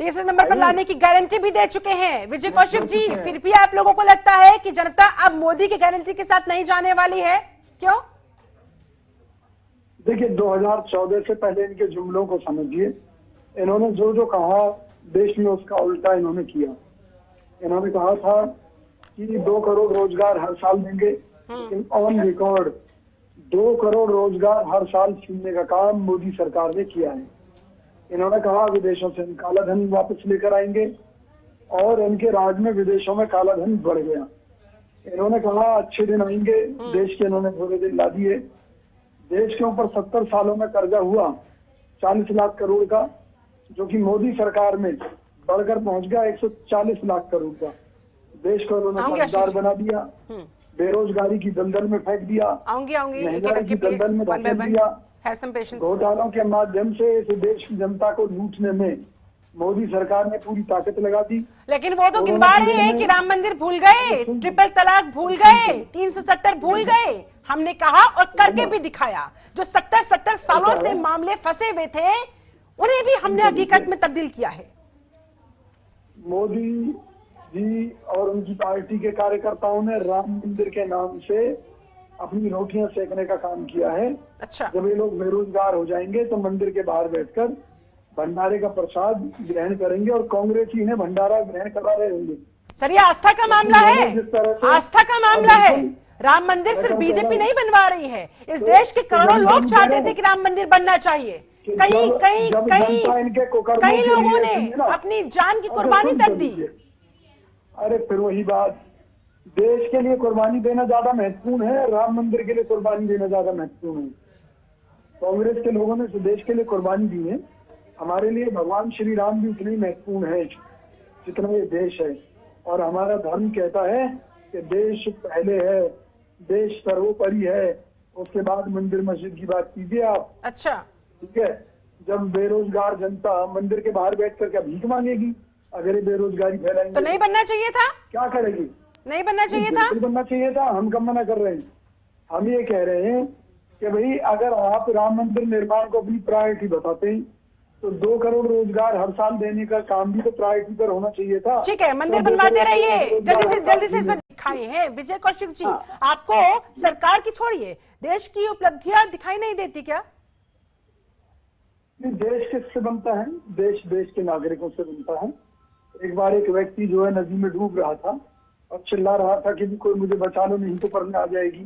तीसरे नंबर पर लाने की गारंटी भी दे चुके हैं विजय कौशिक जी। फिर भी आप लोगों को लगता है कि जनता अब मोदी की गारंटी के साथ नहीं जाने वाली है, क्यों? देखिए, 2014 से पहले इनके जुमलों को समझिए। इन्होंने जो जो कहा देश में उसका उल्टा इन्होंने किया। इन्होंने कहा था कि 2 करोड़ रोजगार हर साल देंगे, लेकिन ऑन रिकॉर्ड 2 करोड़ रोजगार हर साल छीनने का काम मोदी सरकार ने किया है। इन्होंने कहा विदेशों से काला धन वापस लेकर आएंगे, और इनके राज में विदेशों में काला धन बढ़ गया। इन्होंने कहा अच्छे दिन आएंगे, देश के इन्होंने बुरे दिन ला दिए। देश के ऊपर 70 सालों में कर्जा हुआ 40 लाख करोड़ का, जो कि मोदी सरकार में बढ़कर पहुंच गया 140 लाख करोड़ का। देश को उन्होंने कर्जदार बना दिया, बेरोजगारी की दलदल में फेंक दिया, महंगाई की दलदल में धकेल दिया। घोटालों के माध्यम से इस देश की जनता को लूटने में मोदी सरकार ने पूरी ताकत लगा दी। लेकिन वो तो गिनवा रहे हैं कि राम मंदिर भूल गए, ट्रिपल तलाक भूल गए, 370 भूल गए। हमने कहा और करके भी दिखाया। जो 70 सालों से मामले फंसे हुए थे, उन्हें भी हमने हकीकत में तब्दील किया है। मोदी जी और उनकी पार्टी के कार्यकर्ताओं ने राम मंदिर के नाम से अपनी रोटियां सेकने का काम किया है। अच्छा। जब ये लोग बेरोजगार हो जाएंगे तो मंदिर के बाहर बैठकर भंडारे का प्रसाद ग्रहण करेंगे, और कांग्रेस ही इन्हें भंडारा ग्रहण करा रहे होंगे। सर, ये आस्था का मामला है, आस्था का मामला है। राम मंदिर सिर्फ बीजेपी नहीं बनवा रही है, इस देश के करोड़ों लोग चाहते थे कि राम मंदिर बनना चाहिए। कई लोगों ने अपनी जान की कुर्बानी तक दी। अरे फिर वही बात, देश के लिए कुर्बानी देना ज्यादा महत्वपूर्ण है, राम मंदिर के लिए कुर्बानी देना ज्यादा महत्वपूर्ण है। कांग्रेस के लोगों ने देश के लिए कुर्बानी दी है। हमारे लिए भगवान श्री राम भी उतने ही महत्वपूर्ण है जितना ये देश है। और हमारा धर्म कहता है कि देश पहले है, देश सर्वोपरि है, उसके बाद मंदिर मस्जिद की बात कीजिए आप। अच्छा, ठीक है। जब बेरोजगार जनता मंदिर के बाहर बैठकर क्या भीख मांगेगी? अगर ये बेरोजगारी फैलाएंगे तो नहीं बनना चाहिए था। क्या करेगी? नहीं बनना चाहिए था। बनना चाहिए था। हम कब मना कर रहे हैं? हम ये कह रहे हैं कि भाई अगर आप राम मंदिर निर्माण को अपनी प्रायोरिटी बताते हैं तो 2 करोड़ रोजगार हर साल देने का काम भी तो प्रायोरिटी पर होना चाहिए था। ठीक है, मंदिर बनवाते रहिए, जल्दी से इस पर दिखाई है। विजय कौशिक जी, आपको सरकार की छोड़िए, देश की उपलब्धियां दिखाई नहीं देती क्या? देश किससे बनता है? देश के नागरिकों से बनता है। एक बार एक व्यक्ति जो है नदी में डूब रहा था और चिल्ला रहा था कि कोई मुझे बचा लो, नहीं तो परने आ जाएगी।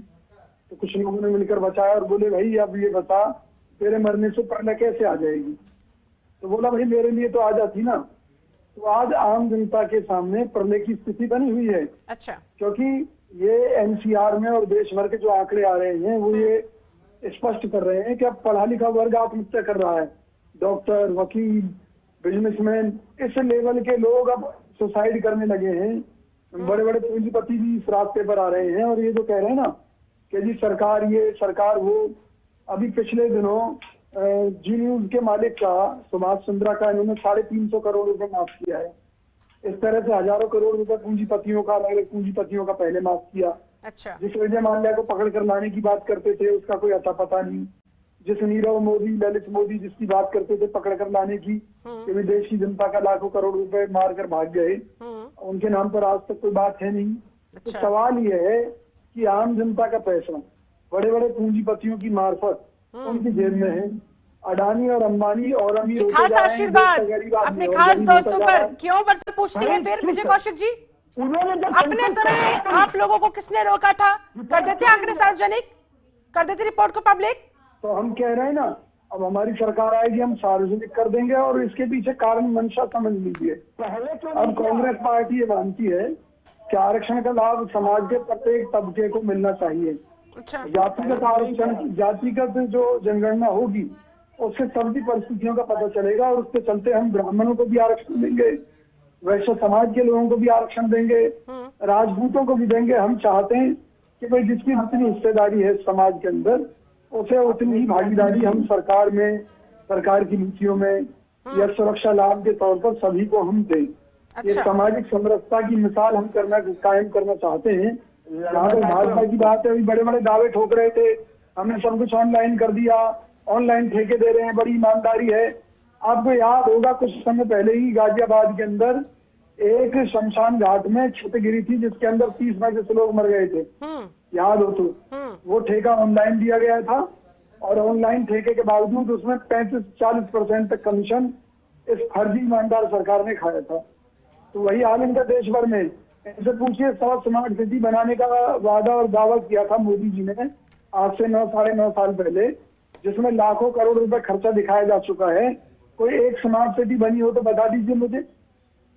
तो कुछ लोगों ने मिलकर बचाया और बोले भाई अब ये बता, तेरे मरने से परने कैसे आ जाएगी? तो बोला भाई मेरे लिए तो आ जाती ना। तो आज आम जनता के सामने प्रलय की स्थिति बनी हुई है। अच्छा। क्योंकि ये एनसीआर में और देश भर के जो आंकड़े आ रहे हैं वो ये स्पष्ट कर रहे हैं कि अब पढ़ा लिखा वर्ग आत्महत्या कर रहा है। डॉक्टर, वकील, बिजनेसमैन, इस लेवल के लोग अब सुसाइड करने लगे हैं। बड़े बड़े पूंजीपति भी इस रास्ते पर आ रहे हैं। और ये जो कह रहे हैं ना कि जी सरकार ये सरकार वो, अभी पिछले दिनों जी न्यूज के मालिक का, सुभाष चंद्रा का, इन्होंने 350 करोड़ रुपए माफ किया है। इस तरह से हजारों करोड़ रुपए पूंजीपतियों का, अलग अलग पूंजीपतियों का पहले माफ किया। अच्छा। जिस विजय माल्या को पकड़ कर लाने की बात करते थे उसका कोई अता पता नहीं। जिस नीरव मोदी, ललित मोदी जिसकी बात करते थे पकड़ कर लाने की, कि विदेश की जनता का लाखों करोड़ रुपए मार कर भाग गए, उनके नाम पर आज तक कोई बात है नहीं। अच्छा। तो सवाल ये है कि आम जनता का पैसा बड़े बड़े पूंजीपतियों की मार्फत उनकी जेब में है। अडानी और अंबानी और अमीर खास आशीर्वाद अपने खास दोस्तों पर क्यों बरसत पूछती है फिर विजय कौशिक जी? अपने समय आप लोगों को किसने रोका था? कर देते आंकड़े सार्वजनिक, कर देते रिपोर्ट को पब्लिक। तो हम कह रहे हैं ना, अब हमारी सरकार आएगी, हम सार्वजनिक कर देंगे। और इसके पीछे कारण मंशा समझ लीजिए। अब कांग्रेस पार्टी ये मानती है कि आरक्षण का लाभ समाज के प्रत्येक तबके को मिलना चाहिए। अच्छा। जातिगत आरक्षण, जातिगत जो जनगणना होगी उससे सबकी परिस्थितियों का पता चलेगा, और उसके चलते हम ब्राह्मणों को भी आरक्षण देंगे, वैश्य समाज के लोगों को भी आरक्षण देंगे, राजपूतों को भी देंगे। हम चाहते हैं कि भाई जिसकी जितनी हिस्सेदारी है समाज के अंदर, उसे उतनी ही भागीदारी हम सरकार में, सरकार की नीतियों में या सुरक्षा लाभ के तौर पर सभी को हम दें। अच्छा। ये सामाजिक समरसता की मिसाल हम कायम करना चाहते हैं। जहाँ तक भाजपा की बात है, अभी बड़े बड़े दावे ठोक रहे थे, हमने सब कुछ ऑनलाइन कर दिया, ऑनलाइन ठेके दे रहे हैं, बड़ी ईमानदारी है। आपको याद होगा कुछ समय पहले ही गाजियाबाद के अंदर एक शमशान घाट में छत गिरी थी जिसके अंदर 30 लोग मर गए थे, याद हो तो। वो ठेका ऑनलाइन दिया गया था और ऑनलाइन ठेके के बावजूद उसमें 35-40% तक कमीशन इस फर्जी ईमानदार सरकार ने खाया था। तो वही हाल इनका देश भर में। इनसे पूछिए, स्मार्ट सिटी बनाने का वादा और दावा किया था मोदी जी ने आज से 9-9.5 साल पहले, जिसमें लाखों करोड़ रुपए खर्चा दिखाया जा चुका है। कोई एक स्मार्ट सिटी बनी हो तो बता दीजिए मुझे।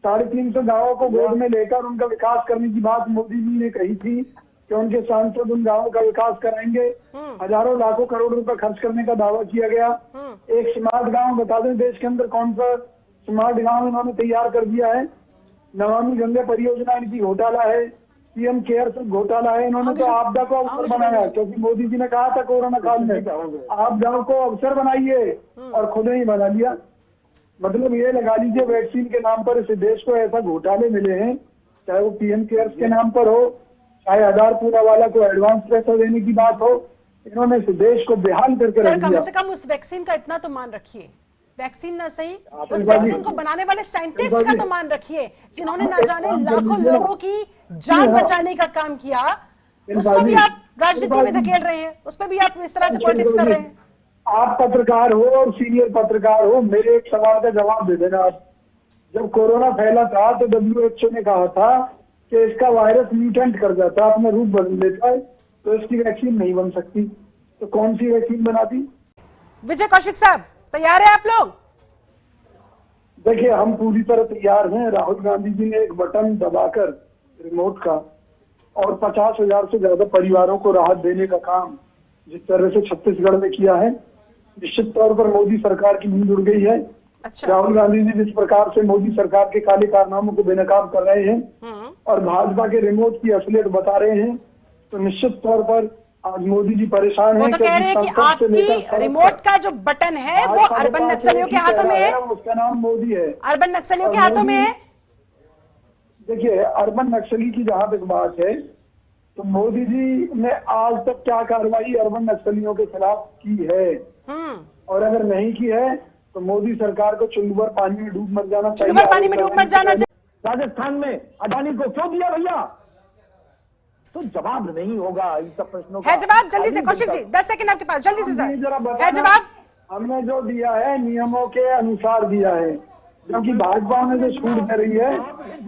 350 गाँवों को गोद में लेकर उनका विकास करने की बात मोदी जी ने कही थी कि उनके सांसद उन गाँवों का विकास कराएंगे। हजारों लाखों करोड़ रुपए खर्च करने का दावा किया गया। एक स्मार्ट गांव बता दें देश के अंदर कौन सा स्मार्ट गांव इन्होंने तैयार कर दिया है? नमामि गंगे परियोजना इनकी घोटाला है, पीएम केयर्स घोटाला है। इन्होंने तो आपदा को अवसर बनाया, क्योंकि मोदी जी ने कहा था कोरोना काल में आपदा को अवसर बनाइए और खुद ही बना लिया। मतलब ये लगा लीजिए वैक्सीन के नाम पर इस देश को ऐसा घोटाले मिले हैं, चाहे वो पीएम केयर्स के नाम पर हो, चाहे आधार पूरा वाला को एडवांस पैसा देने की बात हो, इन्होंने इस देश को बेहाल करके रख दिया। कम से कम उस वैक्सीन का इतना तो मान रखिए, वैक्सीन ना सही, उस वैक्सीन को बनाने वाले साइंटिस्ट का तो मान रखिए, जिन्होंने ना जाने लाखों लोगों की जान बचाने का काम किया। उसको भी आप राजनीति में धकेल रहे हैं, उस पर भी आप इस तरह से पॉलिटिक्स कर रहे हैं। आप पत्रकार हो और सीनियर पत्रकार हो, मेरे एक सवाल का जवाब दे देना आप। जब कोरोना फैला था तो WHO ने कहा था कि इसका वायरस म्यूटेंट कर जाता है, अपना रूप बदल लेता है, तो इसकी वैक्सीन नहीं बन सकती। तो कौन सी वैक्सीन बनाती? विजय कौशिक साहब, तैयार है आप लोग? देखिए, हम पूरी तरह तैयार हैं। राहुल गांधी जी ने एक बटन दबाकर रिमोट का और 50,000 से ज्यादा परिवारों को राहत देने का काम जिस तरह से छत्तीसगढ़ में किया है, निश्चित तौर पर मोदी सरकार की नींद उड़ गई है। अच्छा। राहुल गांधी जी जिस प्रकार से मोदी सरकार के काले कारनामों को बेनकाब कर रहे हैं और भाजपा के रिमोट की असलियत बता रहे हैं, तो निश्चित तौर पर आज मोदी जी परेशान हैं। वो तो कह रहे हैं कि आपकी रिमोट का जो बटन है वो अर्बन नक्सलियों के हाथों में है। उसका नाम मोदी है। अर्बन नक्सलियों के हाथों में है। देखिए, अर्बन नक्सली की जहां तक बात है तो मोदी जी ने आज तक क्या कार्रवाई अर्बन नक्सलियों के खिलाफ की है, और अगर नहीं की है तो मोदी सरकार को चुल्लू भर पानी में डूब मर जाना चाहिए। चुल्लू भर पानी में डूब मर जाना चाहिए। राजस्थान में अडानी को क्यों दिया भैया? तो जवाब नहीं होगा इन सब प्रश्नों का। है जवाब? जल्दी से कौशिक जी, 10 सेकंड आपके पास, जल्दी से सर, है जवाब? हमने जो दिया है नियमों के अनुसार दिया है, क्योंकि भाजपा में जो छूट दे रही है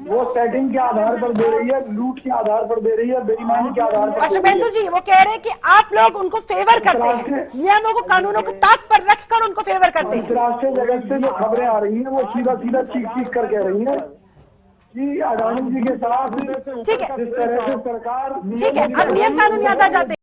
वो सेटिंग के आधार पर दे रही है, लूट के आधार पर दे रही है, बेईमानी के आधार पर। और शुभेंदु जी वो कह रहे हैं कि आप लोग उनको फेवर करते हैं, नियमों को कानूनों को ताक पर रखकर उनको फेवर करते हैं। अंतर्राष्ट्रीय जगत से जो खबरें आ रही हैं वो सीधा सीधा चीख कर कह रही है कि अडानी जी के साथ ठीक है, जिस तरह से सरकार, ठीक है, अब नियम कानून याद आ जाते हैं।